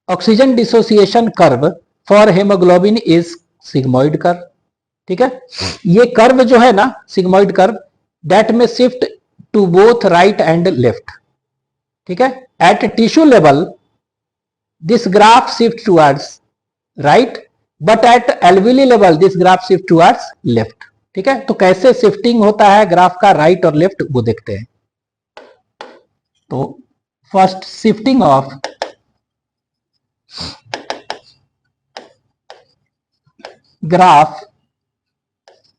Oxygen dissociation curve for haemoglobin is sigmoid curve. ठीक है, ये कर्व जो है ना sigmoid curve, that may shift to both right and left. ठीक है, at tissue level this graph shift towards right, but at alveoli level this graph shift towards left. ठीक है, तो कैसे शिफ्टिंग होता है ग्राफ का राइट और लेफ्ट वो देखते हैं। तो first shifting of graph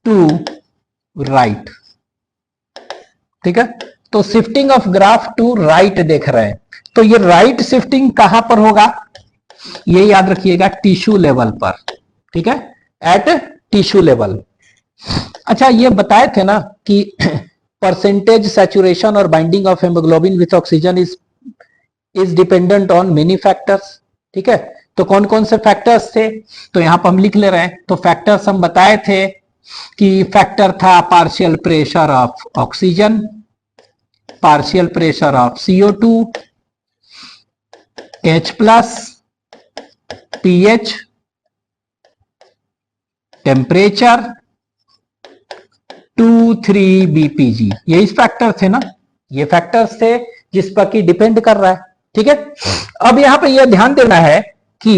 to right. ठीक है, तो shifting of graph to right देख रहे हैं, तो ये राइट शिफ्टिंग कहां पर होगा, ये याद रखिएगा टिश्यू लेवल पर। ठीक है, एट टिश्यू लेवल। अच्छा, ये बताए थे ना कि परसेंटेज सैचुरेशन और binding of haemoglobin with oxygen is dependent on many factors. ठीक है, तो कौन कौन से फैक्टर्स थे, तो यहां पर हम लिख ले रहे हैं। तो फैक्टर्स हम बताए थे कि फैक्टर था partial pressure of oxygen, partial pressure of CO2, H+, pH, temperature, 2,3 BPG, यही फैक्टर थे ना, ये फैक्टर्स थे जिस पर कि डिपेंड कर रहा है। ठीक है, अब यहां पे यह ध्यान देना है कि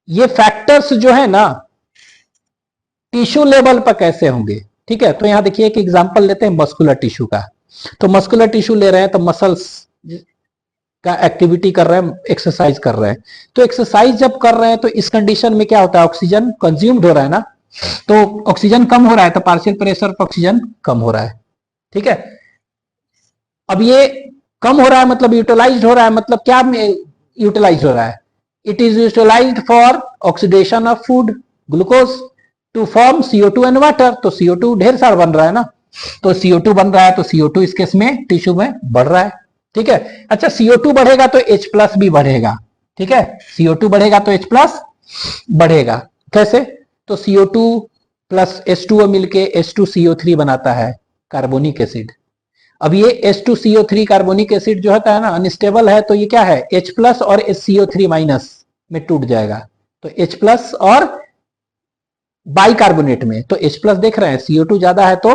ये फैक्टर्स जो है ना टिश्यू लेवल पर कैसे होंगे। ठीक है, तो यहां देखिए एक एग्जांपल लेते हैं मस्कुलर टिश्यू का। तो मस्कुलर टिश्यू ले रहे हैं, तो मसल्स का एक्टिविटी कर रहे हैं, एक्सरसाइज कर रहे हैं। तो एक्सरसाइज जब कर रहे हैं तो इस कंडीशन में क्या होता है, ऑक्सीजन कंज्यूम्ड हो रहा है ना, तो ऑक्सीजन कम हो रहा है, तो पार्शियल प्रेशर पर ऑक्सीजन कम हो रहा है। ठीक है, अब ये कम हो रहा है मतलब यूटिलाइज हो रहा है, मतलब क्या यूटिलाइज हो रहा है, it is utilised for oxidation of food glucose to form CO2 and water. तो CO2 ढेर सारा बन रहा है ना, तो CO2 बन रहा है, तो CO2 इस केस में टिश्यू में बढ़ रहा है। ठीक है, अच्छा CO2 बढ़ेगा तो H+ भी बढ़ेगा। ठीक है, CO2 बढ़ेगा तो H+ बढ़ेगा। कैसे, तो CO2 प्लस H2O मिलके H2CO3 बनाता है कार्बोनिक एसिड। अब ये H2CO3 कार्बोनिक एसिड जो होता है ना अनस्टेबल है, तो ये क्या है H+ और CO3- में टूट जाएगा, तो H+ और बाइकार्बोनेट में, तो H+ देख रहे हैं, CO2 ज्यादा है तो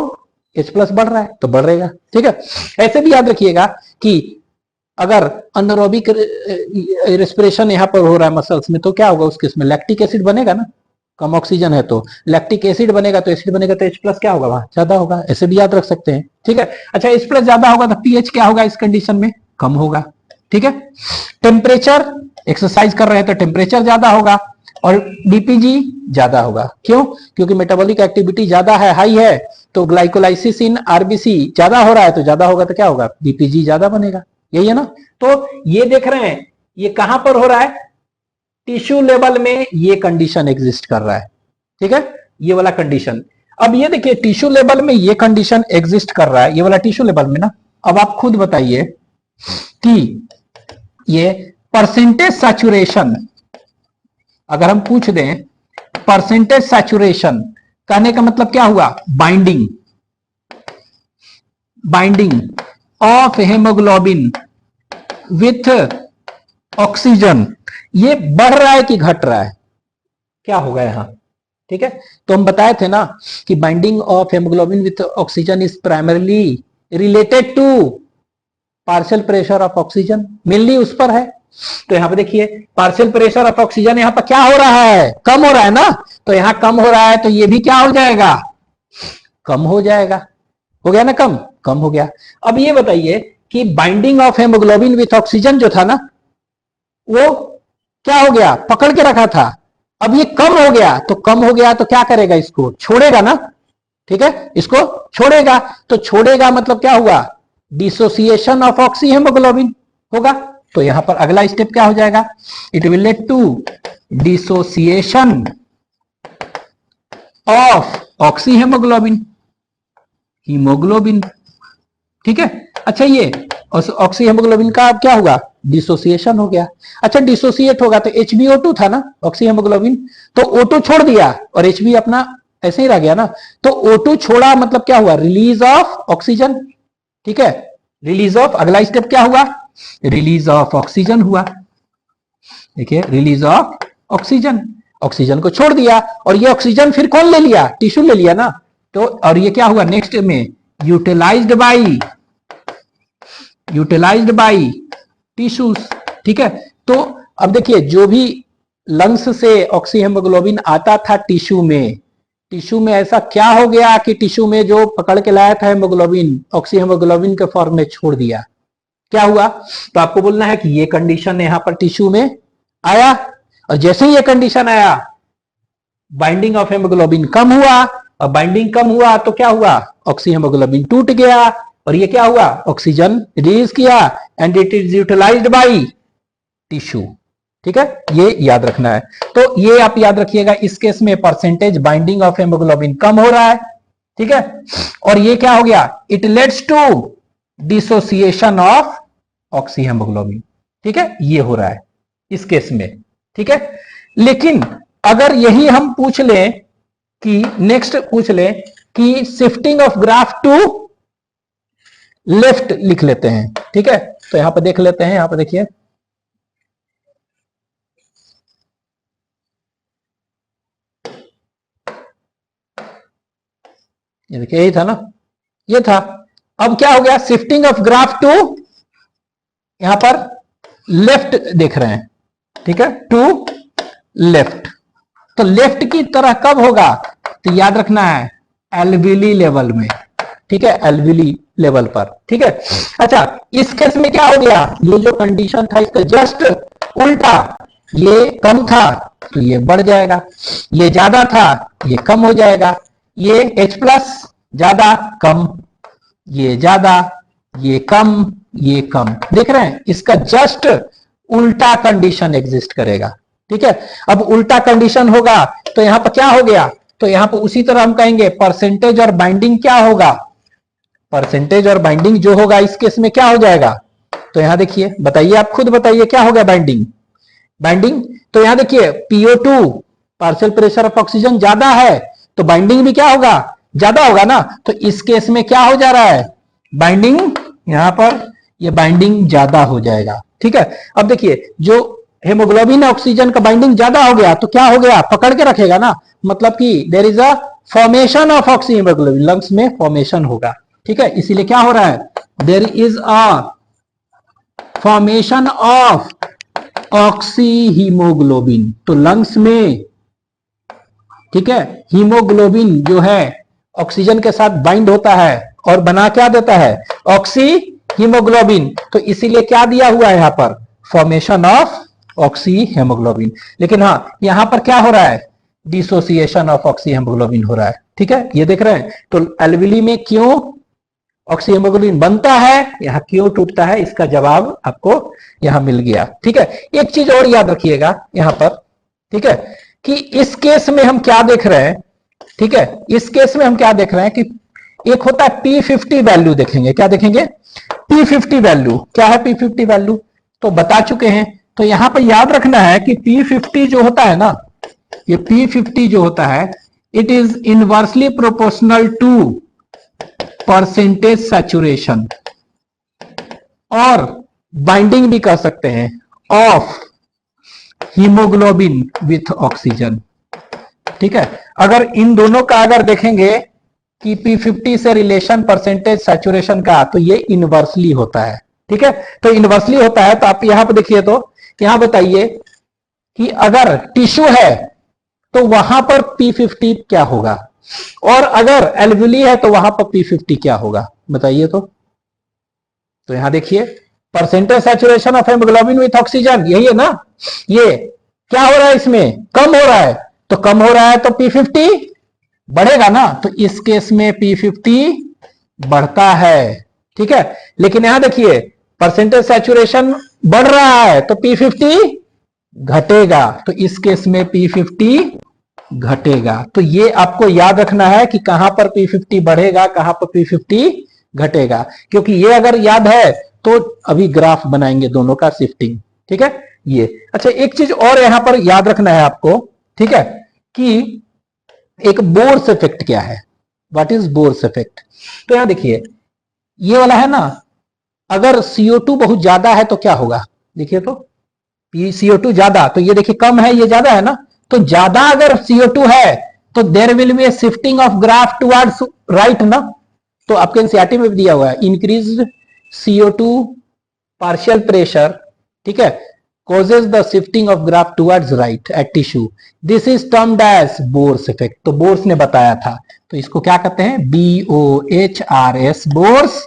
H+ बढ़ रहा है तो बढ़ेगा। ठीक है, ऐसे भी याद रखिएगा कि अगर अनरोबिक रेस्पिरेशन यहां पर हो रहा है मसल्स में, तो क्या होगा, उसके इसमें लैक्टिक एसिड बनेगा ना, कम ऑक्सीजन है तो लैक्टिक एसिड बनेगा, तो एसिड बनेगा तो H+ क्या होगा वहां ज्यादा होगा, ऐसे भी याद रख सकते हैं। ठीक है, अच्छा H+ ज्यादा होगा तो pH क्या होगा इस कंडीशन में, कम होगा। ठीक है, टेम्परेचर, एक्सरसाइज कर रहे हैं तो टेम्परेचर ज्यादा होगा और BPG ज्यादा होगा। क्यों, क्योंकि मेटाबॉलिक एक्टिविटी ज्यादा है, हाई है, तो ग्लाइकोलाइसिस इन RBC ज्यादा हो रहा है, तो ज्यादा होगा तो क्या होगा, BPG ज्यादा बनेगा। यही है ना, तो ये देख रहे हैं ये कहां पर हो रहा है, टिश्यू लेवल में ये कंडीशन एग्जिस्ट कर रहा है। ठीक है, ये वाला कंडीशन। अब ये देखिए टिश्यू लेवल में ये कंडीशन एग्जिस्ट कर रहा है, ये वाला टिश्यू लेवल में ना। अब आप खुद बताइए कि ये परसेंटेज सैचुरेशन, अगर हम पूछ दें परसेंटेज सैचुरेशन, कहने का मतलब क्या हुआ, binding, binding of haemoglobin with oxygen, ये बढ़ रहा है कि घट रहा है, क्या होगा यहां। ठीक है, तो हम बताए थे ना कि binding of haemoglobin with oxygen is primarily related to partial pressure of oxygen, mainly उस पर है। तो यहां पे देखिए पार्शियल प्रेशर ऑफ ऑक्सीजन यहां पर क्या हो रहा है, कम हो रहा है ना, तो यहां कम हो रहा है तो ये भी क्या हो जाएगा, कम हो जाएगा। हो गया ना, कम कम हो गया। अब ये बताइए कि binding of haemoglobin with oxygen जो था ना, वो क्या हो गया, पकड़ के रखा था, अब ये कम हो गया, तो कम हो गया तो क्या करेगा, इसको छोड़ेगा ना। ठीक है, इसको छोड़ेगा, तो छोड़ेगा मतलब क्या हुआ, डिसोसिएशन ऑफ ऑक्सी हेमोग्लोबिन होगा। तो यहां पर अगला स्टेप क्या हो जाएगा, it will lead to dissociation of oxy haemoglobin, haemoglobin. ठीक है, अच्छा ये ऑक्सी हेमोग्लोबिन का क्या हुआ, डिसोसिएशन हो गया। अच्छा डिसोसिएट होगा तो HbO2 था ना ऑक्सी हेमोग्लोबिन, तो O2 छोड़ दिया और Hb अपना ऐसे ही रह गया ना, तो O2 छोड़ा मतलब क्या हुआ, रिलीज ऑफ ऑक्सीजन। ठीक है, रिलीज ऑफ, अगला स्टेप क्या हुआ, रिलीज ऑफ ऑक्सीजन हुआ। देखिए रिलीज ऑफ ऑक्सीजन, ऑक्सीजन को छोड़ दिया और ये ऑक्सीजन फिर कौन ले लिया, टिश्यू ले लिया ना। तो और ये क्या हुआ नेक्स्ट में, यूटिलाइज्ड बाई टिश्यूज। ठीक है, तो अब देखिए जो भी लंग्स से ऑक्सी हेमोग्लोबिन आता था टिश्यू में ऐसा क्या हो गया कि टिश्यू में जो पकड़ के लाया था हेमोग्लोबिन, ऑक्सी हेमोग्लोबिन के फॉर्म में छोड़ दिया, क्या हुआ। तो आपको बोलना है कि ये कंडीशन यहां पर टिश्यू में आया और जैसे ही ये कंडीशन आया बाइंडिंग ऑफ हेमोग्लोबिन कम हुआ, और बाइंडिंग कम हुआ तो क्या हुआ, ऑक्सी हेमोग्लोबिन टूट गया और ये क्या हुआ, ऑक्सीजन रिलीज किया and it is utilised by tissue. ठीक है, ये याद रखना है। तो ये आप याद रखिएगा, इस केस में परसेंटेज बाइंडिंग ऑफ हेमोग्लोबिन कम हो रहा है। ठीक है, और ये क्या हो गया, it leads to dissociation of oxy haemoglobin. ठीक है, ये हो रहा है इस केस में। ठीक है, लेकिन अगर यही हम पूछ लें कि नेक्स्ट पूछ लें कि shifting of graph to left लिख लेते हैं। ठीक है, तो यहां पर देख लेते हैं, यहां पर देखिए ये देखिए यही था ना, ये था। अब क्या हो गया, शिफ्टिंग ऑफ ग्राफ टू यहां पर लेफ्ट देख रहे हैं। ठीक है, टू लेफ्ट, तो लेफ्ट की तरह कब होगा, तो याद रखना है एल्विली लेवल में। ठीक है, एल्विली लेवल पर। ठीक है, अच्छा इस केस में क्या हो गया, ये जो कंडीशन था इसका जस्ट उल्टा, ये कम था तो ये बढ़ जाएगा, ये ज्यादा था ये कम हो जाएगा, ये H प्लस ज्यादा कम, ये ज्यादा ये कम, ये कम, देख रहे हैं, इसका जस्ट उल्टा कंडीशन एग्जिस्ट करेगा। ठीक है, अब उल्टा कंडीशन होगा तो यहां पर क्या हो गया, तो यहां पर उसी तरह हम कहेंगे परसेंटेज और बाइंडिंग क्या होगा, परसेंटेज और बाइंडिंग जो होगा इस केस में क्या हो जाएगा। तो यहां देखिए, बताइए आप खुद बताइए क्या होगा बाइंडिंग। तो यहां देखिए PO2 partial pressure of oxygen ज्यादा है तो बाइंडिंग भी क्या होगा, ज्यादा होगा ना। तो इस केस में क्या हो जा रहा है, बाइंडिंग, यहां पर ये बाइंडिंग ज्यादा हो जाएगा। ठीक है, अब देखिए जो हेमोग्लोबिन ऑक्सीजन का बाइंडिंग ज्यादा हो गया तो क्या हो गया, पकड़ के रखेगा ना, मतलब कि there is a formation of oxy haemoglobin, lungs में फॉर्मेशन होगा। ठीक है, इसीलिए क्या हो रहा है, there is a formation of oxy haemoglobin, तो लंग्स में, ठीक है, हीमोग्लोबिन जो है ऑक्सीजन के साथ बाइंड होता है और बना क्या देता है, ऑक्सी हीमोग्लोबिन। तो इसीलिए क्या दिया हुआ है यहां पर, फॉर्मेशन ऑफ ऑक्सी हेमोग्लोबिन। लेकिन हाँ यहां पर क्या हो रहा है, डिसोसिएशन ऑफ ऑक्सी हेमोग्लोबिन हो रहा है। ठीक है, ये देख रहे हैं, तो एल्विली में क्यों ऑक्सी हेमोग्लोबिन बनता है, यहां क्यों टूटता है, इसका जवाब आपको यहां मिल गया। ठीक है, एक चीज और याद रखिएगा यहां पर, ठीक है, कि इस केस में हम क्या देख रहे हैं, ठीक है, इस केस में हम क्या देख रहे हैं कि एक होता है P50 वैल्यू, देखेंगे क्या देखेंगे, P50 वैल्यू क्या है, P50 वैल्यू तो बता चुके हैं। तो यहां पर याद रखना है कि P50 जो होता है ना, ये P50 जो होता है it is inversely proportional to percentage saturation, और बाइंडिंग भी कर सकते हैं ऑफ हीमोग्लोबिन विथ ऑक्सीजन। ठीक है, अगर इन दोनों का अगर देखेंगे कि P50 से रिलेशन परसेंटेज सैचुरेशन का, तो ये इनवर्सली होता है। ठीक है, तो इनवर्सली होता है, तो आप यहां पर देखिए, तो यहां बताइए कि अगर टिश्यू है तो वहां पर P50 क्या होगा, और अगर एल्विली है तो वहां पर P50 क्या होगा, बताइए। तो यहां देखिए percentage saturation of haemoglobin with oxygen, यही है ना, ये क्या हो रहा है, इसमें कम हो रहा है, तो कम हो रहा है तो P50 बढ़ेगा ना, तो इस केस में P50 बढ़ता है। ठीक है, लेकिन यहां देखिए परसेंटेज सैचुरेशन बढ़ रहा है तो P50 घटेगा, तो इस केस में P50 घटेगा। तो ये आपको याद रखना है कि कहां पर P50 बढ़ेगा, कहां पर P50 घटेगा, क्योंकि ये अगर याद है तो अभी ग्राफ बनाएंगे दोनों का शिफ्टिंग। ठीक है, ये अच्छा एक चीज और यहां पर याद रखना है आपको, ठीक है, कि एक बोर्स इफेक्ट क्या है, व्हाट इज बोर्स इफेक्ट। तो यहां देखिए ये वाला है ना, अगर CO2 बहुत ज्यादा है तो क्या होगा, देखिए तो CO2 ज्यादा, तो ये देखिए कम है, ये ज्यादा है ना, तो ज्यादा अगर CO2 है तो there will be a shifting of graph towards right ना। तो आपके एनसीईआरटी में भी दिया हुआ है इंक्रीज्ड CO2 पार्शियल प्रेशर, ठीक है, causes the shifting of graph towards right at tissue. This is termed as Bohr's effect. तो बोर्स ने बताया था, तो इसको क्या कहते हैं, BOHRS, बोर्स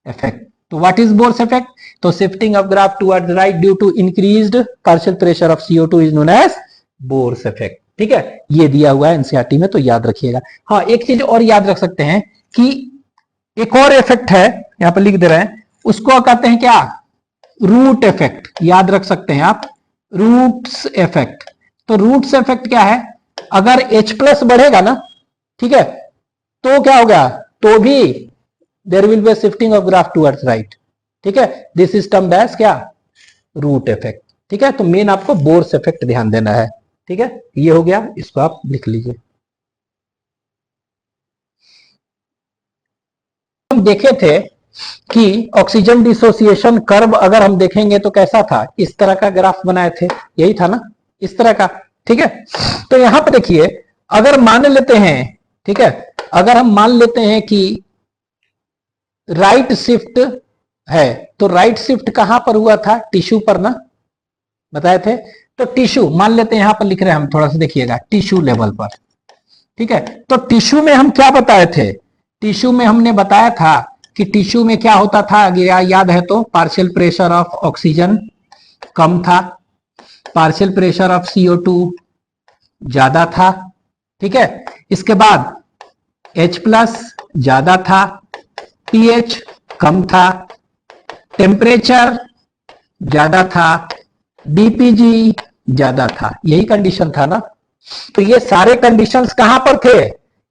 इफेक्ट। तो व्हाट इज बोर्स इफेक्ट, तो shifting of graph towards right due to increased partial pressure of CO2 is known as Bohr's effect. ठीक है, ये दिया हुआ है एनसीईआरटी में, तो याद रखिएगा। हाँ, एक चीज और याद रख सकते हैं कि एक और इफेक्ट है, यहां पर लिख दे रहे हैं, उसको कहते हैं क्या, रूट इफेक्ट। याद रख सकते हैं आप, रूट्स इफेक्ट। तो रूट्स इफेक्ट क्या है, अगर H+ बढ़ेगा ना, ठीक है, तो क्या होगा, तो भी there will be shifting of graph towards right. ठीक है, दिस इज टर्म्ड एज क्या, रूट इफेक्ट। ठीक है, तो मेन आपको बोर्स इफेक्ट ध्यान देना है। ठीक है, ये हो गया, इसको आप लिख लीजिए। हम देखे थे कि ऑक्सीजन डिसोसिएशन कर्व अगर हम देखेंगे तो कैसा था, इस तरह का ग्राफ बनाए थे, यही था ना, इस तरह का। ठीक है, तो यहां पर देखिए, अगर मान लेते हैं, ठीक है, अगर हम मान लेते हैं कि राइट शिफ्ट है, तो राइट शिफ्ट कहां पर हुआ था, टिश्यू पर ना, बताए थे। तो टिश्यू मान लेते हैं, यहां पर लिख रहे हैं हम, थोड़ा सा देखिएगा, टिश्यू लेवल पर। ठीक है, तो टिश्यू में हम क्या बताए थे, टिश्यू में हमने बताया था कि टिश्यू में क्या होता था, याद है तो, पार्शियल प्रेशर ऑफ ऑक्सीजन कम था, पार्शियल प्रेशर ऑफ CO2 ज्यादा था। ठीक है, इसके बाद H+ ज्यादा था, pH कम था, टेम्परेचर ज्यादा था, BPG ज्यादा था, यही कंडीशन था ना। तो ये सारे कंडीशंस कहां पर थे,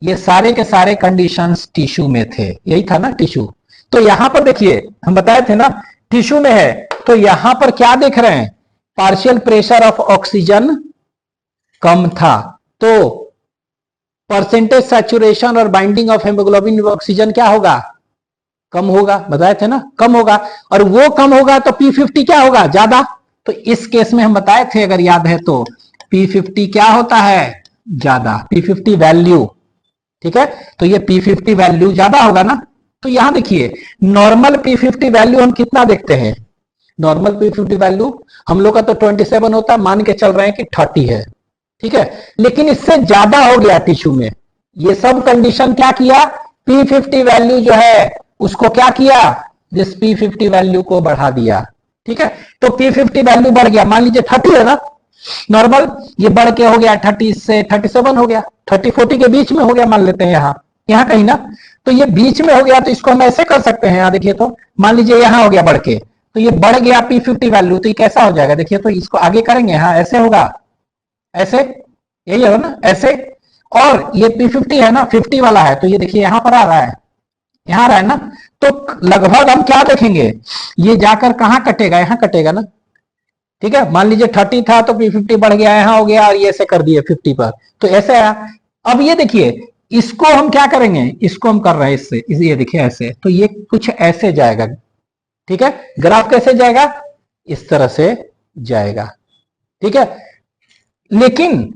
ये सारे के सारे कंडीशंस टिश्यू में थे, यही था ना टिश्यू। तो यहां पर देखिए, हम बताए थे ना, टिश्यू में है, तो यहां पर क्या देख रहे हैं, पार्शियल प्रेशर ऑफ ऑक्सीजन कम था, तो परसेंटेज सैचुरेशन और बाइंडिंग ऑफ हेमोग्लोबिन ऑक्सीजन क्या होगा, कम होगा, बताए थे ना, कम होगा, और वो कम होगा तो P50 क्या होगा, ज्यादा। तो इस केस में हम बताए थे, अगर याद है तो, P50 क्या होता है, ज्यादा, P50 वैल्यू। ठीक है, तो ये P50 वैल्यू ज्यादा होगा ना। तो यहां देखिए, नॉर्मल P50 वैल्यू हम कितना देखते हैं, नॉर्मल P50 वैल्यू हम लोग का तो 27 होता है, मान के चल रहे हैं कि 30 है। ठीक है, लेकिन इससे ज्यादा हो गया टिश्यू में, ये सब कंडीशन क्या किया, P50 वैल्यू जो है उसको क्या किया, जिस P50 वैल्यू को बढ़ा दिया। ठीक है, तो P50 वैल्यू बढ़ गया, मान लीजिए 30 है ना नॉर्मल, ये बढ़ के हो गया 30 से 37 हो गया, 30-40 के बीच में हो गया, मान लेते हैं यहां यहां कहीं ना। तो ये बीच में हो गया, तो इसको हम ऐसे कर सकते हैं, यहां देखिए, तो मान लीजिए यहां हो गया बढ़ के, तो ये बढ़ गया P50 वैल्यू, तो ये कैसा हो जाएगा, देखिए, तो इसको आगे करेंगे, हाँ ऐसे होगा, ऐसे, यही है ना, ऐसे। और ये P50 है ना, 50 वाला है, तो ये देखिए यहां पर आ रहा है, यहां रहा है ना। तो लगभग हम क्या देखेंगे, ये जाकर कहां कटेगा, यहां कटेगा ना। ठीक है, मान लीजिए 30 था तो P50 बढ़ गया, यहां हो गया, और ये ऐसे कर दिए 50 पर, तो ऐसे आया। अब ये देखिए, इसको हम क्या करेंगे, इसको हम कर रहे हैं इससे, ये देखिए ऐसे, तो ये कुछ ऐसे जाएगा। ठीक है, ग्राफ कैसे जाएगा, इस तरह से जाएगा। ठीक है, लेकिन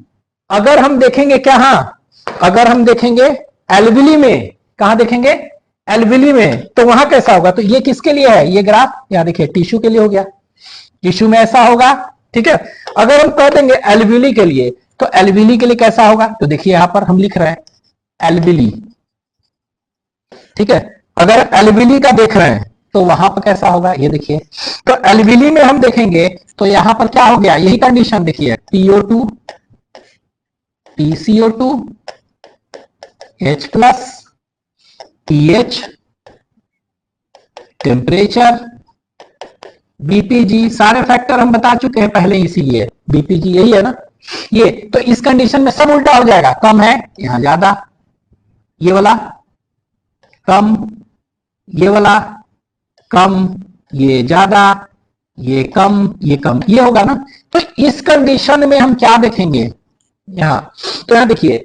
अगर हम देखेंगे क्या, हाँ अगर हम देखेंगे एल्विली में, कहां देखेंगे, एल्विली में, तो वहां कैसा होगा, तो ये किसके लिए है, ये ग्राफ यहां देखिए टिश्यू के लिए हो गया, टिश्यू में ऐसा होगा। ठीक है, अगर हम कह देंगे एल्विली के लिए, तो एल्विली के लिए कैसा होगा, तो देखिए यहां पर हम लिख रहे हैं एल्विली। ठीक है, अगर एल्विली का देख रहे हैं तो वहां पर कैसा होगा, ये देखिए, तो एल्विली में हम देखेंगे तो यहां पर क्या हो गया, यही कंडीशन देखिए, PO2 PCO2 H+, pH, temperature, BPG, सारे फैक्टर हम बता चुके हैं पहले, इसीलिए BPG यही है ना। ये तो इस कंडीशन में सब उल्टा हो जाएगा, कम है यहां ज्यादा, ये वाला कम, ये वाला कम, ये ज्यादा, ये कम, ये कम, ये होगा ना। तो इस कंडीशन में हम क्या देखेंगे यहां, तो यहां देखिए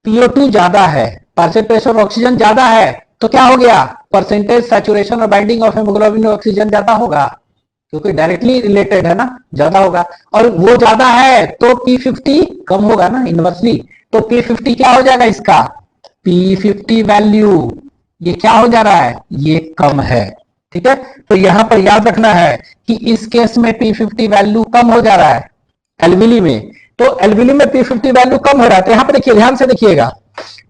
PO2 ज्यादा है, पार्शियल प्रेशर ऑक्सीजन ज्यादा है, तो क्या हो गया, परसेंटेज सैचुरेशन और बाइंडिंग ऑफ हेमोग्लोबिन ऑक्सीजन ज्यादा होगा, क्योंकि डायरेक्टली रिलेटेड है ना, ज्यादा होगा। और वो ज्यादा है तो P50 कम होगा ना इनवर्सली। तो P50 क्या हो जाएगा इसका, P50 वैल्यू ये क्या हो जा रहा है, ये कम है। ठीक है, तो यहां पर याद रखना है कि इस केस में P50 वैल्यू कम हो जा रहा है एल्विली में। तो एल्विली में P50 वैल्यू कम हो रहा है, तो यहां पर देखिए, ध्यान से देखिएगा,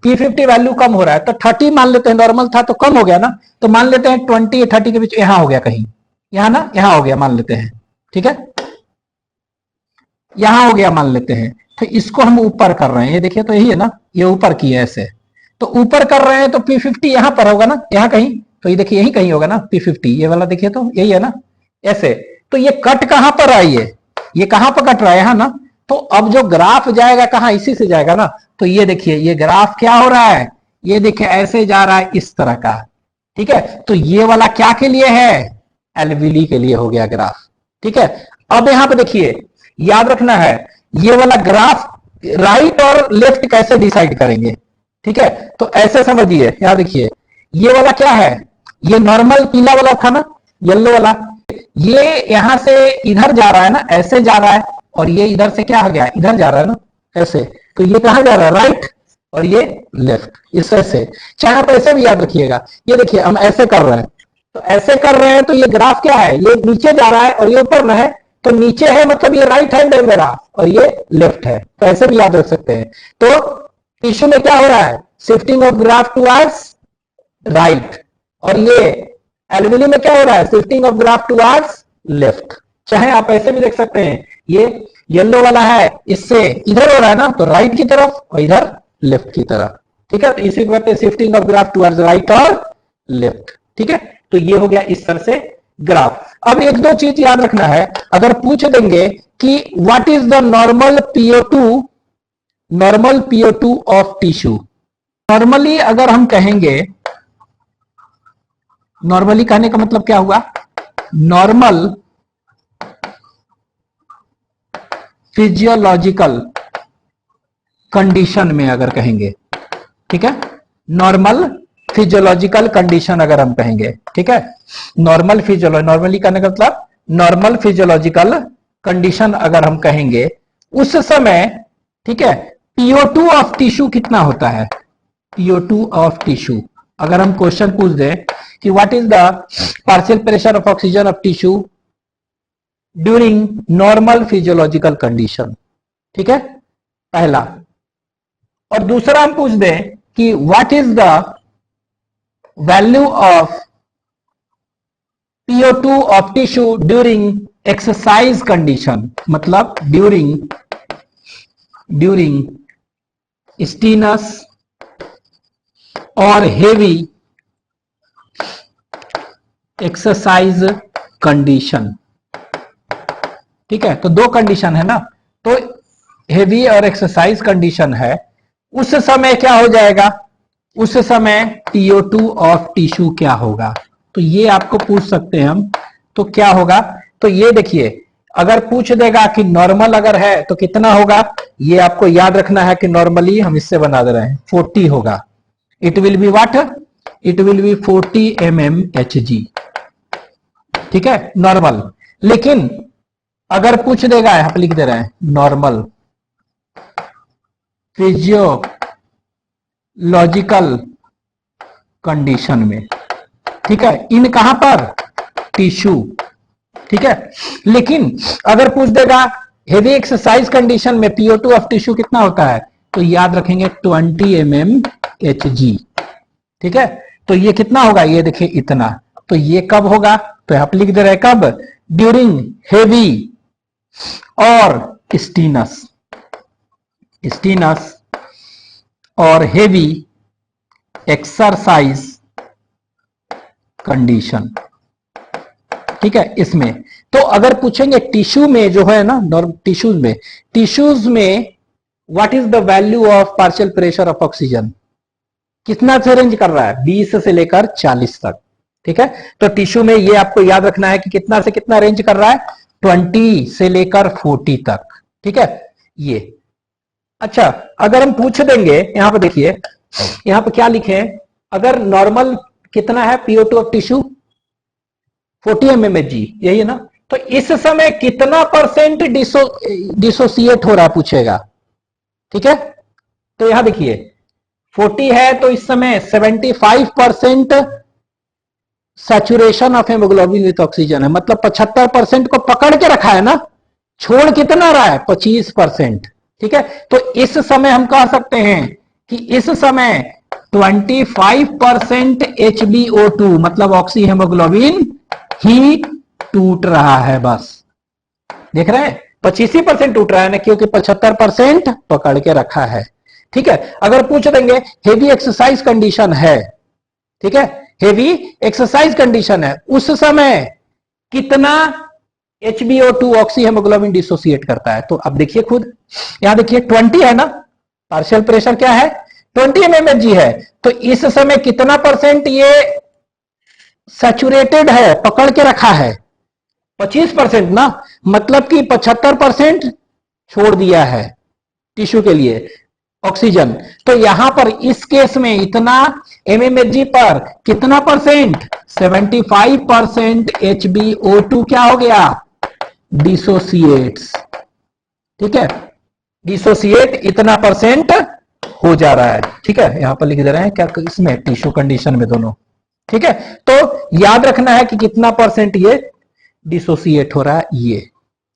P50 वैल्यू कम हो रहा है तो 30 मान लेते हैं, नॉर्मल था तो कम हो गया ना, तो मान लेते हैं 20 30 के बीच यहां हो गया कहीं, यहां ना, यहां हो गया मान लेते हैं। ठीक है, यहां हो गया मान लेते हैं। तो इसको हम ऊपर कर रहे हैं, ये देखिए तो यही है ना, ये ऊपर की है ऐसे, तो ऊपर कर रहे हैं तो P50 यहां पर होगा ना, यहां कहीं, तो ये देखिए यही कहीं होगा ना P50, ये वाला देखिए तो यही है ना ऐसे। तो ये कट कहां पर आई है, ये कहां पर कट रहा है, यहां ना। तो अब जो ग्राफ जाएगा कहां, इसी से जाएगा ना। तो ये देखिए ये ग्राफ क्या हो रहा है, ये देखिए ऐसे जा रहा है इस तरह का। ठीक है, तो ये वाला क्या के लिए है, एल्विली के लिए हो गया ग्राफ। ठीक है, अब यहां पे देखिए, याद रखना है, ये वाला ग्राफ राइट और लेफ्ट कैसे डिसाइड करेंगे। ठीक है, तो ऐसे समझिए, यहां देखिए, ये वाला क्या है, ये नॉर्मल पीला वाला था ना, येलो वाला, ये यहां से इधर जा रहा है ना, ऐसे जा रहा है, और ये इधर से क्या हो गया, इधर जा रहा है ना ऐसे। तो ये कहां जा रहा है, राइट, और ये लेफ्ट, इस ऐसे। चाहे आप ऐसे भी याद रखिएगा, ये देखिए हम ऐसे कर रहे हैं, तो ऐसे कर रहे हैं, तो ये ग्राफ क्या है, ये नीचे जा रहा है और ये ऊपर में है, तो नीचे है मतलब ये राइट हैंड है मेरा, और ये लेफ्ट है, तो ऐसे भी याद रख सकते हैं। तो टिश्यू में क्या हो रहा है, shifting of graph towards right, और ये एल्विली में क्या हो रहा है, shifting of graph towards left. चाहे आप ऐसे भी देख सकते हैं, ये येलो वाला है, इससे इधर हो रहा है ना, तो राइट की तरफ, और इधर लेफ्ट की तरफ। ठीक है, तो इसी को कहते हैं shifting of graph towards right और लेफ्ट। ठीक है, तो ये हो गया इस तरह से ग्राफ। अब एक दो चीज याद रखना है, अगर पूछ देंगे कि what is the normal PO2 of tissue. Normally अगर हम कहेंगे, नॉर्मली कहने का मतलब क्या हुआ, नॉर्मल फिजियोलॉजिकल कंडीशन में अगर कहेंगे, ठीक है, नॉर्मल फिजियोलॉजिकल कंडीशन अगर हम कहेंगे, ठीक है, नॉर्मली कहने का मतलब नॉर्मल फिजियोलॉजिकल कंडीशन अगर हम कहेंगे, उस समय, ठीक है, PO2 ऑफ टिश्यू कितना होता है, PO2 ऑफ टिश्यू। अगर हम क्वेश्चन पूछ दें कि what is the partial pressure of oxygen of tissue during normal physiological condition, ठीक है, पहला। और दूसरा हम पूछ दें कि what is the value of PO2 of tissue during exercise condition, मतलब ड्यूरिंग स्टीनस और हेवी एक्सरसाइज कंडीशन। ठीक है, तो दो कंडीशन है ना, तो हेवी और एक्सरसाइज कंडीशन है, उस समय क्या हो जाएगा, उस समय PO2 ऑफ टिश्यू क्या होगा। तो ये आपको पूछ सकते हैं हम, तो क्या होगा, तो ये देखिए, अगर पूछ देगा कि नॉर्मल अगर है तो कितना होगा, ये आपको याद रखना है कि नॉर्मली हम इससे बना दे रहे हैं 40 होगा, it will be what, it will be 40 mmHg। ठीक है, नॉर्मल। लेकिन अगर पूछ देगा, यहां पर लिख दे रहे हैं नॉर्मल फिजियोलॉजिकल कंडीशन में, ठीक है, इन कहां पर, टिश्यू। ठीक है, लेकिन अगर पूछ देगा हेवी एक्सरसाइज कंडीशन में PO2 ऑफ टिश्यू कितना होता है, तो याद रखेंगे 20 mmHg। ठीक है, तो ये कितना होगा, ये देखिए इतना, तो ये कब होगा, तो यहां पर लिख दे रहे हैं कब, ड्यूरिंग हेवी और स्टीनस और हेवी एक्सरसाइज कंडीशन। ठीक है, इसमें तो अगर पूछेंगे टिश्यू में जो है ना, टिश्यूज में what is the value of partial pressure of oxygen, कितना से रेंज कर रहा है, 20 से लेकर 40 तक। ठीक है, तो टिश्यू में ये आपको याद रखना है कि कितना से कितना रेंज कर रहा है, 20 से लेकर 40 तक। ठीक है, ये अच्छा, अगर हम पूछ देंगे, यहां पर देखिए, यहां पर क्या लिखे हैं, अगर नॉर्मल कितना है PO2 ऑफ टिश्यू 40 mmHg, यही है ना, तो इस समय कितना परसेंट डिसोसिएट हो रहा है पूछेगा, ठीक है। तो यहां देखिए 40 है तो इस समय 75% saturation of haemoglobin with oxygen है, मतलब 75% को पकड़ के रखा है ना, छोड़ कितना रहा है 25%, ठीक है। तो इस समय हम कह सकते हैं कि इस समय 25% HbO2 मतलब ऑक्सी हेमोग्लोबिन ही टूट रहा है, बस देख रहे हैं 25% टूट रहा है ना, क्योंकि 75% पकड़ के रखा है, ठीक है। अगर पूछ देंगे हेवी एक्सरसाइज कंडीशन है, ठीक है, हेवी एक्सरसाइज कंडीशन है, उस समय कितना HbO2 ऑक्सी हेमोग्लोबिन डिसोसिएट करता है, तो अब देखिए खुद, यहां देखिए 20 है ना, पार्शियल प्रेशर क्या है 20 mmHg है, तो इस समय कितना परसेंट ये सैचुरेटेड है, पकड़ के रखा है 25% ना, मतलब कि 75% छोड़ दिया है टिश्यू के लिए ऑक्सीजन। तो यहां पर इस केस में इतना mmHg पर कितना परसेंट 75% HbO2 क्या हो गया डिसोसिएट्स, ठीक है, डिसोसिएट इतना परसेंट हो जा रहा है, ठीक है। यहां पर लिख दे रहे हैं क्या इसमें टिश्यू कंडीशन में दोनों, ठीक है। तो याद रखना है कि कितना परसेंट ये डिसोसिएट हो रहा है ये,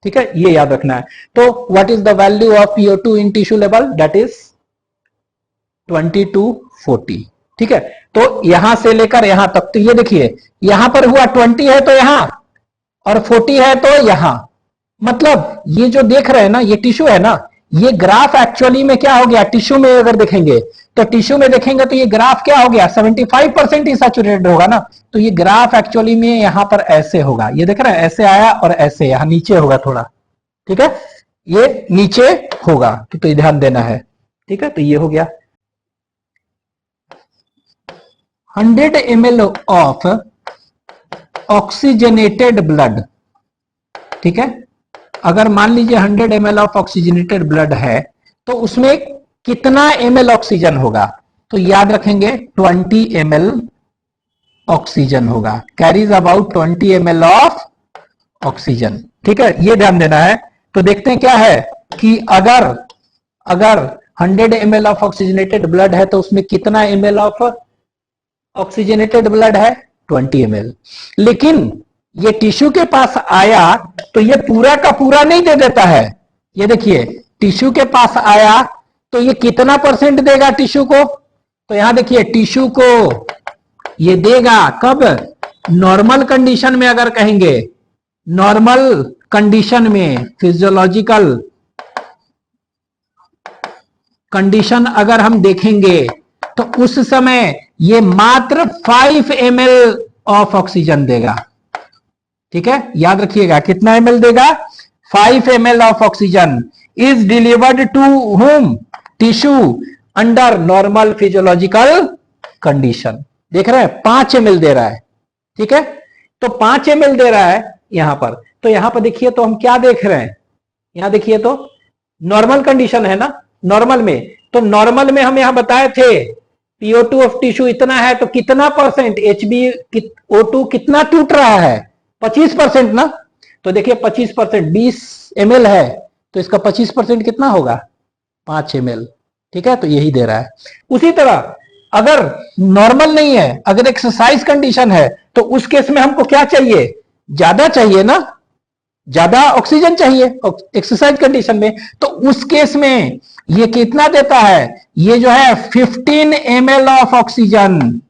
ठीक है, ये याद रखना है। तो what is the value of PO2 in tissue level, that is 20 to 40, ठीक है। तो यहां से लेकर यहां तक, तो ये देखिए यहां पर हुआ 20 है तो यहां, और 40 है तो यहां, मतलब ये जो देख रहे हैं ना ये टिश्यू है ना, ये ग्राफ एक्चुअली में क्या हो गया, टिश्यू में अगर देखेंगे तो टिश्यू में देखेंगे तो ये ग्राफ क्या हो गया 75% ही सैचुरेटेड होगा ना, तो ये ग्राफ एक्चुअली में यहां पर ऐसे होगा, ये देख रहे हैं ऐसे आया और ऐसे यहां नीचे होगा थोड़ा, ठीक है, ये नीचे होगा, तो ये ध्यान देना है, ठीक है। तो ये हो गया 100 ml ऑफ ऑक्सीजनेटेड ब्लड, ठीक है। अगर मान लीजिए 100 ml ऑफ ऑक्सीजनेटेड ब्लड है तो उसमें कितना ml ऑक्सीजन होगा, तो याद रखेंगे 20 ml ऑक्सीजन होगा, carries about 20 ml of oxygen, ठीक है, ये ध्यान देना है। तो देखते हैं क्या है कि अगर अगर 100 ml ऑफ ऑक्सीजनेटेड ब्लड है तो उसमें कितना ml ऑफ ऑक्सीजनेटेड ब्लड है 20 ml, लेकिन ये टिश्यू के पास आया तो ये पूरा का पूरा नहीं दे देता है, ये देखिए टिश्यू के पास आया तो ये कितना परसेंट देगा टिश्यू को, तो यहां देखिए टिश्यू को ये देगा कब, नॉर्मल कंडीशन में, अगर कहेंगे नॉर्मल कंडीशन में, फिजियोलॉजिकल कंडीशन अगर हम देखेंगे तो उस समय ये मात्र 5 ml ऑफ ऑक्सीजन देगा, ठीक है, याद रखिएगा कितना ml देगा 5 ml of oxygen is delivered to home tissue under normal physiological condition, देख रहे हैं 5 ml दे रहा है, ठीक है। तो 5 ml दे रहा है यहां पर, तो यहां पर देखिए तो हम क्या देख रहे हैं, यहां देखिए तो नॉर्मल कंडीशन है ना, नॉर्मल में, तो नॉर्मल में हम यहां बताए थे PO2 ऑफ टिश्यू इतना है तो कितना परसेंट HbO2 कितना टूट रहा है 25% ना, तो देखिए 25% 20 ml है तो इसका 25% कितना होगा 5 ml, ठीक है, तो यही दे रहा है। उसी तरह अगर नॉर्मल नहीं है, अगर एक्सरसाइज कंडीशन है तो उस केस में हमको क्या चाहिए, ज्यादा चाहिए ना, ज्यादा ऑक्सीजन चाहिए एक्सरसाइज कंडीशन में, तो उस केस में ये कितना देता है, ये जो है 15 ml ऑफ ऑक्सीजन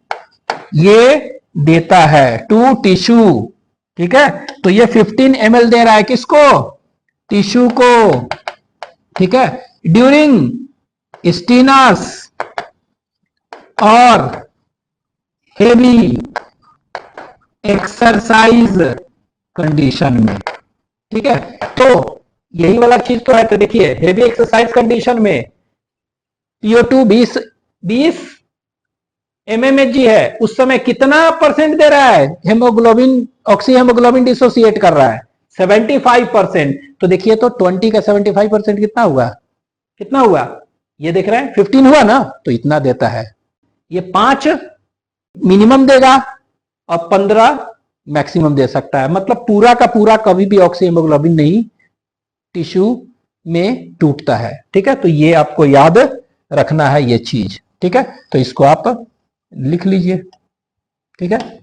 ये देता है टू टिश्यू, ठीक है। तो ये 15 ml दे रहा है किसको, टिश्यू को, ठीक है, ड्यूरिंग स्टीनस और हेवी एक्सरसाइज कंडीशन में, ठीक है। तो यही वाला चीज तो है, तो देखिए हेवी एक्सरसाइज कंडीशन में PO2 20 mmHg है, उस समय कितना परसेंट दे रहा है, हेमोग्लोबिन ऑक्सी हेमोग्लोबिन डिसोसिएट कर रहा है 75%, तो देखिए तो 20 का 75% कितना हुआ, कितना हुआ, ये देख रहे हैं 15 हुआ ना, तो इतना देता है, ये 5 मिनिमम देगा और 15 मैक्सिमम दे सकता है। मतलब पूरा का पूरा कभी भी ऑक्सीहेमोग्लोबिन नहीं टिश्यू में टूटता है। ठीक है, तो ये आपको याद रखना है ये चीज। ठीक है, तो इसको आप लिख लीजिए। ठीक है।